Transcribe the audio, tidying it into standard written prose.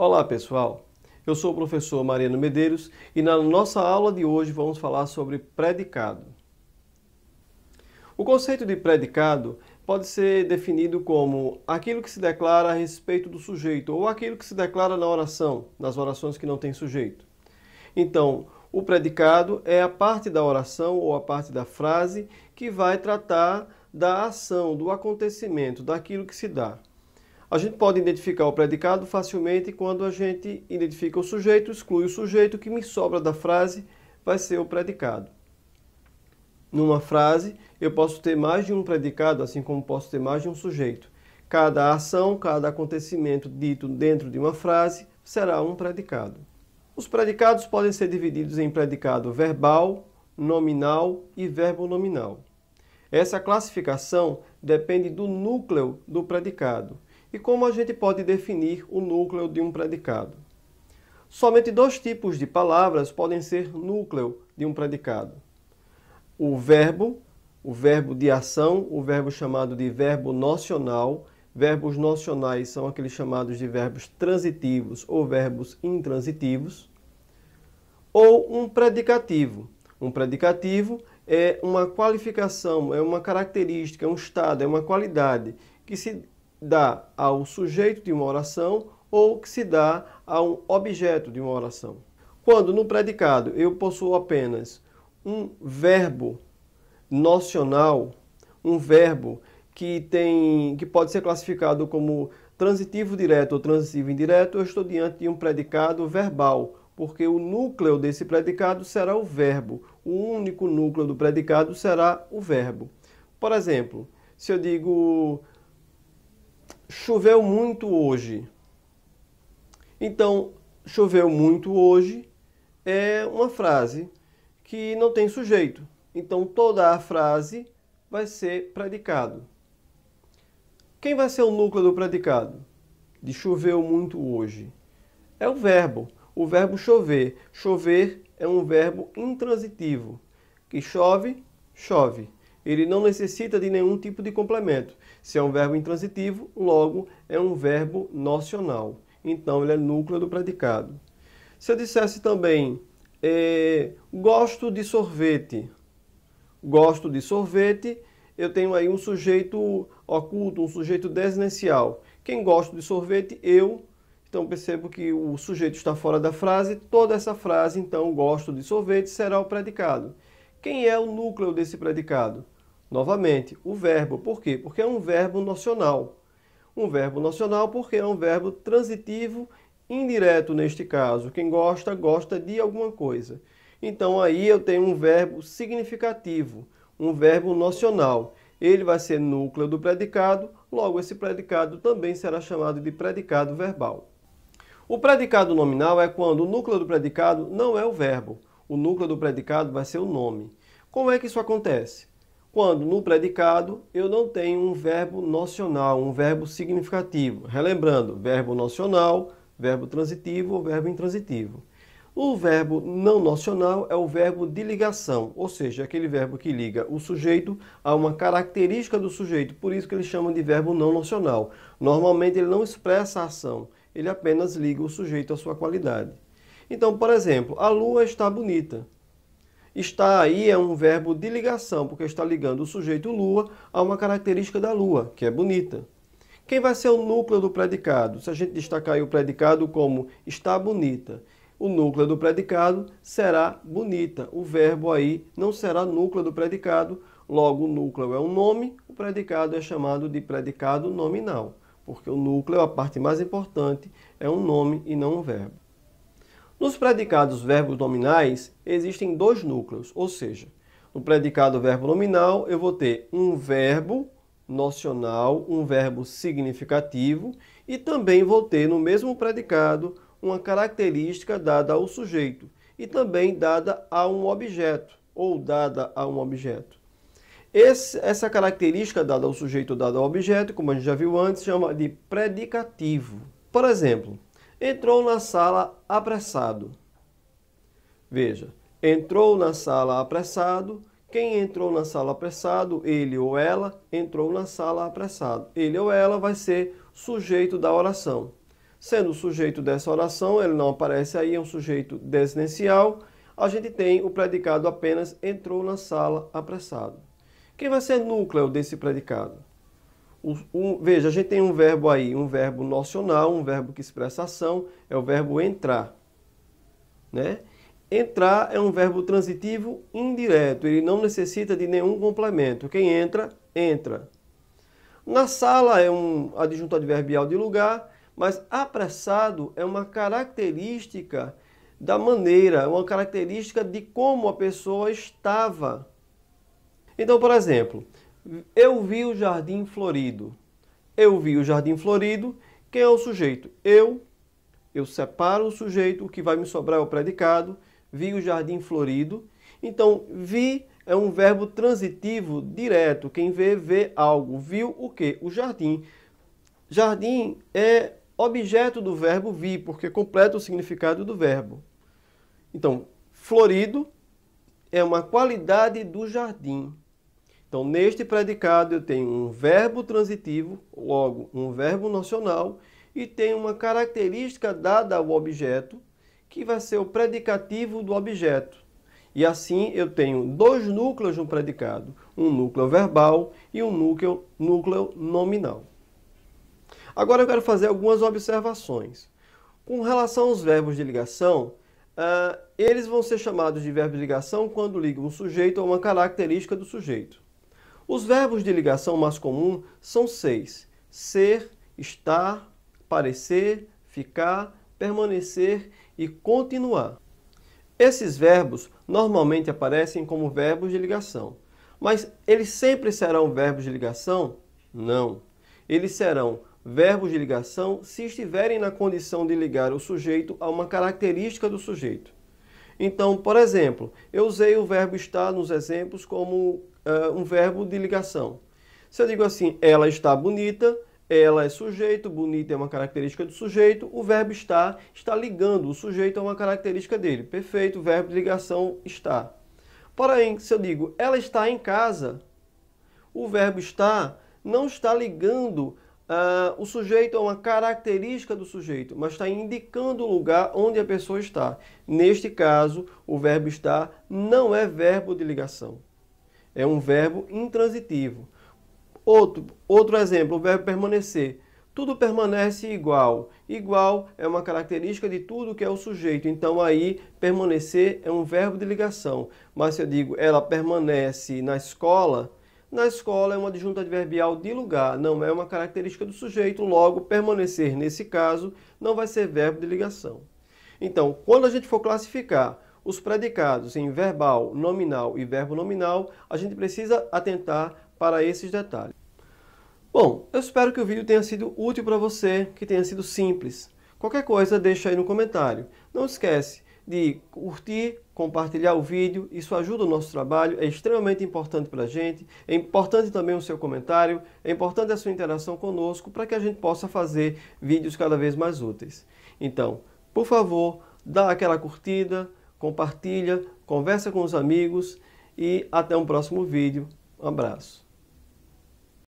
Olá pessoal, eu sou o professor Mariano Medeiros e na nossa aula de hoje vamos falar sobre predicado. O conceito de predicado pode ser definido como aquilo que se declara a respeito do sujeito ou aquilo que se declara na oração, nas orações que não têm sujeito. Então, o predicado é a parte da oração ou a parte da frase que vai tratar da ação, do acontecimento, daquilo que se dá. A gente pode identificar o predicado facilmente quando a gente identifica o sujeito, exclui o sujeito, o que me sobra da frase vai ser o predicado. Numa frase, eu posso ter mais de um predicado, assim como posso ter mais de um sujeito. Cada ação, cada acontecimento dito dentro de uma frase será um predicado. Os predicados podem ser divididos em predicado verbal, nominal e verbo nominal. Essa classificação depende do núcleo do predicado. E como a gente pode definir o núcleo de um predicado? Somente dois tipos de palavras podem ser núcleo de um predicado. O verbo de ação, o verbo chamado de verbo nocional. Verbos nocionais são aqueles chamados de verbos transitivos ou verbos intransitivos. Ou um predicativo. Um predicativo é uma qualificação, é uma característica, é um estado, é uma qualidade que se dá ao sujeito de uma oração ou que se dá a um objeto de uma oração. Quando no predicado eu possuo apenas um verbo nocional, um verbo que pode ser classificado como transitivo direto ou transitivo indireto, eu estou diante de um predicado verbal, porque o núcleo desse predicado será o verbo. O único núcleo do predicado será o verbo. Por exemplo, se eu digo choveu muito hoje. Então, choveu muito hoje é uma frase que não tem sujeito. Então, toda a frase vai ser predicado. Quem vai ser o núcleo do predicado? De choveu muito hoje. É o verbo chover. Chover é um verbo intransitivo. Que chove, chove. Ele não necessita de nenhum tipo de complemento. Se é um verbo intransitivo, logo é um verbo nocional. Então, ele é núcleo do predicado. Se eu dissesse também, gosto de sorvete. Gosto de sorvete, eu tenho aí um sujeito oculto, um sujeito desinicial. Quem gosta de sorvete? Eu. Então, percebo que o sujeito está fora da frase. Toda essa frase, então, gosto de sorvete, será o predicado. Quem é o núcleo desse predicado? Novamente, o verbo. Por quê? Porque é um verbo nocional. Um verbo nocional porque é um verbo transitivo indireto neste caso. Quem gosta, gosta de alguma coisa. Então, aí eu tenho um verbo significativo, um verbo nocional. Ele vai ser núcleo do predicado, logo esse predicado também será chamado de predicado verbal. O predicado nominal é quando o núcleo do predicado não é o verbo. O núcleo do predicado vai ser o nome. Como é que isso acontece? Quando no predicado eu não tenho um verbo nocional, um verbo significativo. Relembrando, verbo nocional, verbo transitivo ou verbo intransitivo. O verbo não nocional é o verbo de ligação, ou seja, aquele verbo que liga o sujeito a uma característica do sujeito, por isso que eles chamam de verbo não nocional. Normalmente ele não expressa a ação, ele apenas liga o sujeito à sua qualidade. Então, por exemplo, a lua está bonita. Está aí é um verbo de ligação, porque está ligando o sujeito lua a uma característica da lua, que é bonita. Quem vai ser o núcleo do predicado? Se a gente destacar aí o predicado como está bonita, o núcleo do predicado será bonita. O verbo aí não será núcleo do predicado, logo o núcleo é um nome, o predicado é chamado de predicado nominal, porque o núcleo, a parte mais importante, é um nome e não um verbo. Nos predicados verbos nominais, existem dois núcleos, ou seja, no predicado verbo nominal eu vou ter um verbo nocional, um verbo significativo e também vou ter no mesmo predicado uma característica dada ao sujeito e também dada a um objeto ou dada a um objeto. Essa característica dada ao sujeito ou dada ao objeto, como a gente já viu antes, chama de predicativo. Por exemplo, entrou na sala apressado. Veja, entrou na sala apressado. Quem entrou na sala apressado, ele ou ela, entrou na sala apressado. Ele ou ela vai ser sujeito da oração. Sendo o sujeito dessa oração, ele não aparece aí, é um sujeito desinencial, a gente tem o predicado apenas entrou na sala apressado. Quem vai ser núcleo desse predicado? Veja, a gente tem um verbo aí, um verbo nocional, um verbo que expressa ação, é o verbo entrar, né? Entrar é um verbo transitivo indireto, ele não necessita de nenhum complemento. Quem entra, entra. Na sala é um adjunto adverbial de lugar, mas apressado é uma característica da maneira, uma característica de como a pessoa estava. Então, por exemplo, eu vi o jardim florido. Eu vi o jardim florido. Quem é o sujeito? Eu separo o sujeito, o que vai me sobrar é o predicado. Vi o jardim florido. Então, vi é um verbo transitivo direto. Quem vê, vê algo. Viu o quê? O jardim. Jardim é objeto do verbo vi, porque completa o significado do verbo. Então, florido é uma qualidade do jardim. Então, neste predicado eu tenho um verbo transitivo, logo um verbo nocional, e tenho uma característica dada ao objeto, que vai ser o predicativo do objeto. E assim eu tenho dois núcleos no predicado, um núcleo verbal e um núcleo nominal. Agora eu quero fazer algumas observações. Com relação aos verbos de ligação, eles vão ser chamados de verbos de ligação quando ligam um sujeito a uma característica do sujeito. Os verbos de ligação mais comuns são 6. Ser, estar, parecer, ficar, permanecer e continuar. Esses verbos normalmente aparecem como verbos de ligação. Mas eles sempre serão verbos de ligação? Não. Eles serão verbos de ligação se estiverem na condição de ligar o sujeito a uma característica do sujeito. Então, por exemplo, eu usei o verbo estar nos exemplos como um verbo de ligação. Se eu digo assim, ela está bonita, ela é sujeito, bonita é uma característica do sujeito, o verbo está ligando o sujeito a uma característica dele. Perfeito, o verbo de ligação está. Porém, se eu digo, ela está em casa, o verbo está não está ligando o sujeito a uma característica do sujeito, mas está indicando o lugar onde a pessoa está. Neste caso, o verbo estar não é verbo de ligação. É um verbo intransitivo. Outro exemplo, o verbo permanecer. Tudo permanece igual. Igual é uma característica de tudo que é o sujeito. Então aí, permanecer é um verbo de ligação. Mas se eu digo, ela permanece na escola é um adjunto adverbial de lugar. Não é uma característica do sujeito. Logo, permanecer, nesse caso, não vai ser verbo de ligação. Então, quando a gente for classificar os predicados em verbal, nominal e verbo nominal, a gente precisa atentar para esses detalhes. Bom, eu espero que o vídeo tenha sido útil para você, que tenha sido simples. Qualquer coisa, deixa aí no comentário. Não esquece de curtir, compartilhar o vídeo, isso ajuda o nosso trabalho, é extremamente importante para a gente, é importante também o seu comentário, é importante a sua interação conosco para que a gente possa fazer vídeos cada vez mais úteis. Então, por favor, dá aquela curtida, compartilha, conversa com os amigos e até um próximo vídeo. Um abraço.